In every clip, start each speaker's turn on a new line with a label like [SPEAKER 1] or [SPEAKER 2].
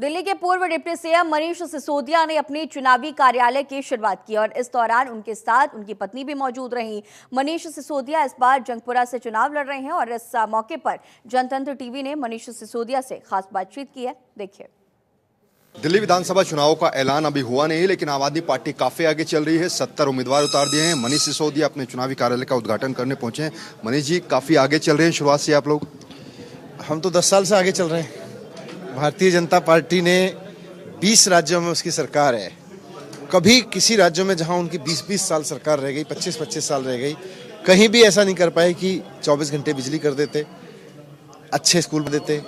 [SPEAKER 1] दिल्ली के पूर्व deputy CM Manish Sisodia ने अपनी चुनावी कार्यालय की शुरुआत की और इस दौरान उनके साथ उनकी पत्नी भी मौजूद रहीं। मनीष सिसोदिया इस बार जंगपुरा से चुनाव लड़ रहे हैं और इस मौके पर जनतंत्र टीवी ने मनीष सिसोदिया से खास बातचीत की है। देखिए।
[SPEAKER 2] दिल्ली विधानसभा चुनाव का ऐलान अभी हुआ नहीं, लेकिन आम आदमी पार्टी काफी आगे चल रही है। 70 उम्मीदवार उतार दिए हैं। मनीष सिसोदिया अपने चुनावी कार्यालय का उद्घाटन करने पहुंचे हैं। मनीष जी, काफी आगे चल रहे हैं शुरुआत से आप लोग।
[SPEAKER 3] हम तो 10 साल से आगे चल रहे हैं। भारतीय जनता पार्टी ने 20 राज्यों में उसकी सरकार है। कभी किसी राज्यों में जहां उनकी 20-20 साल सरकार रह गई, 25-25 साल रह गई, कहीं भी ऐसा नहीं कर पाए कि 24 घंटे बिजली कर देते, अच्छे स्कूल देते,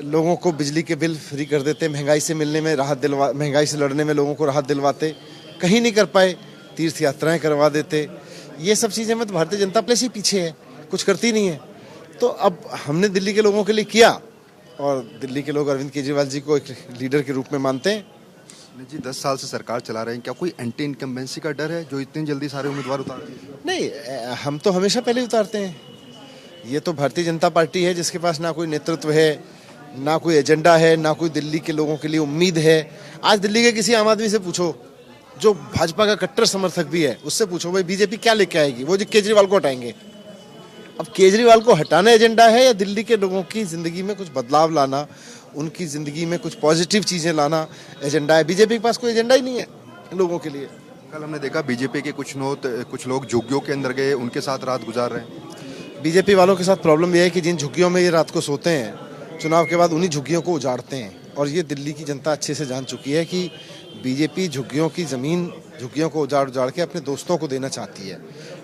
[SPEAKER 3] लोगों को बिजली के बिल फ्री कर देते, महंगाई से मिलने में राहत दिलवा, महंगाई से लड़ने में लोगों को राहत दिलवाते। कहीं नहीं कर पाए, तीर्थ यात्राएं करवा देते। ये सब चीज़ें में तो भारतीय जनता पार्टी से पीछे है, कुछ करती नहीं है। तो अब हमने दिल्ली के लोगों के लिए किया और दिल्ली के लोग अरविंद केजरीवाल जी को एक लीडर के रूप में मानते हैं।
[SPEAKER 2] जी, 10 साल से सरकार चला रहे हैं, क्या कोई एंटी इनकम्बेंसी का डर है जो इतनी जल्दी सारे उम्मीदवार उतार दिए?
[SPEAKER 3] नहीं, हम तो हमेशा पहले उतारते हैं। ये तो भारतीय जनता पार्टी है जिसके पास ना कोई नेतृत्व है, ना कोई एजेंडा है, ना कोई दिल्ली के लोगों के लिए उम्मीद है। आज दिल्ली के किसी आम आदमी से पूछो जो भाजपा का कट्टर समर्थक भी है, उससे पूछो भाई बीजेपी क्या लेके आएगी, वो जो केजरीवाल को हटाएंगे। अब केजरीवाल को हटाना एजेंडा है या दिल्ली के लोगों की जिंदगी में कुछ बदलाव लाना, उनकी जिंदगी में कुछ पॉजिटिव चीजें लाना एजेंडा है। बीजेपी के पास कोई एजेंडा ही नहीं है लोगों के लिए।
[SPEAKER 2] कल हमने देखा बीजेपी के कुछ लोग झुग्गियों के अंदर गए, उनके साथ रात गुजार रहे हैं।
[SPEAKER 3] बीजेपी वालों के साथ प्रॉब्लम यह है कि जिन झुग्गियों में ये रात को सोते हैं, चुनाव के बाद उन्हीं झुग्गियों को उजाड़ते हैं। और ये दिल्ली की जनता अच्छे से जान चुकी है कि बीजेपी झुग्गियों की ज़मीन, झुग्गियों को उजाड़ के अपने दोस्तों को देना चाहती है,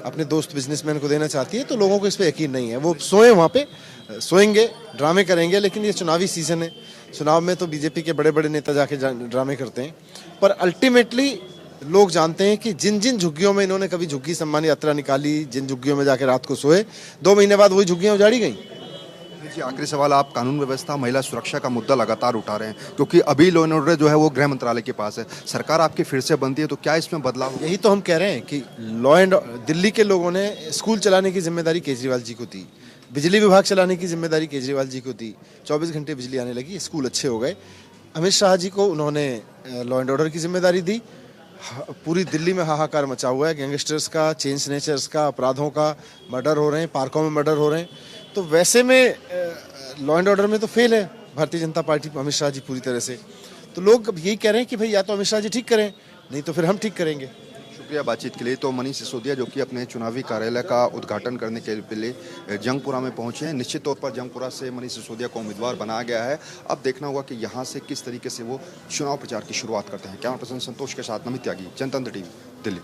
[SPEAKER 3] अपने दोस्त बिजनेसमैन को देना चाहती है। तो लोगों को इस पर यकीन नहीं है। वो सोए वहाँ पे, सोएंगे, ड्रामे करेंगे, लेकिन ये चुनावी सीजन है। चुनाव में तो बीजेपी के बड़े बड़े नेता जाके ड्रामे करते हैं, पर अल्टीमेटली लोग जानते हैं कि जिन जिन झुग्गियों में इन्होंने कभी झुग्गी सम्मान यात्रा निकाली, जिन झुग्गियों में जाके रात को सोए, 2 महीने बाद वही झुग्गियाँ उजाड़ी गई।
[SPEAKER 2] जी, आखिरी सवाल, आप कानून व्यवस्था, महिला सुरक्षा का मुद्दा लगातार उठा रहे हैं, क्योंकि अभी लॉ एंड ऑर्डर जो है वो गृह मंत्रालय के पास है। सरकार आपकी फिर से बनती है तो क्या इसमें बदलाव?
[SPEAKER 3] यही तो हम कह रहे हैं कि लॉ एंड दिल्ली के लोगों ने स्कूल चलाने की जिम्मेदारी केजरीवाल जी को दी, बिजली विभाग चलाने की जिम्मेदारी केजरीवाल जी को दी, 24 घंटे बिजली आने लगी, स्कूल अच्छे हो गए। अमित शाह जी को उन्होंने लॉ एंड ऑर्डर की जिम्मेदारी दी। पूरी दिल्ली में हाहाकार मचा हुआ है, गैंगस्टर्स का, चेन स्नैचर्स का, अपराधों का मर्डर हो रहे हैं, पार्कों में मर्डर हो रहे हैं। तो वैसे में लॉ एंड ऑर्डर में तो फेल है भारतीय जनता पार्टी, अमित शाह जी पूरी तरह से। तो लोग यही कह रहे हैं कि भाई या तो अमित शाह जी ठीक करें, नहीं तो फिर हम ठीक करेंगे।
[SPEAKER 2] शुक्रिया बातचीत के लिए। तो मनीष सिसोदिया जो कि अपने चुनावी कार्यालय का उद्घाटन करने के लिए जंगपुरा में पहुंचे हैं। निश्चित तौर पर जंगपुरा से मनीष सिसोदिया को उम्मीदवार बनाया गया है। अब देखना होगा कि यहाँ से किस तरीके से वो चुनाव प्रचार की शुरुआत करते हैं। कैमरा पर्सन संतोष के साथ नमित त्यागी, जनतंत्र टीवी, दिल्ली।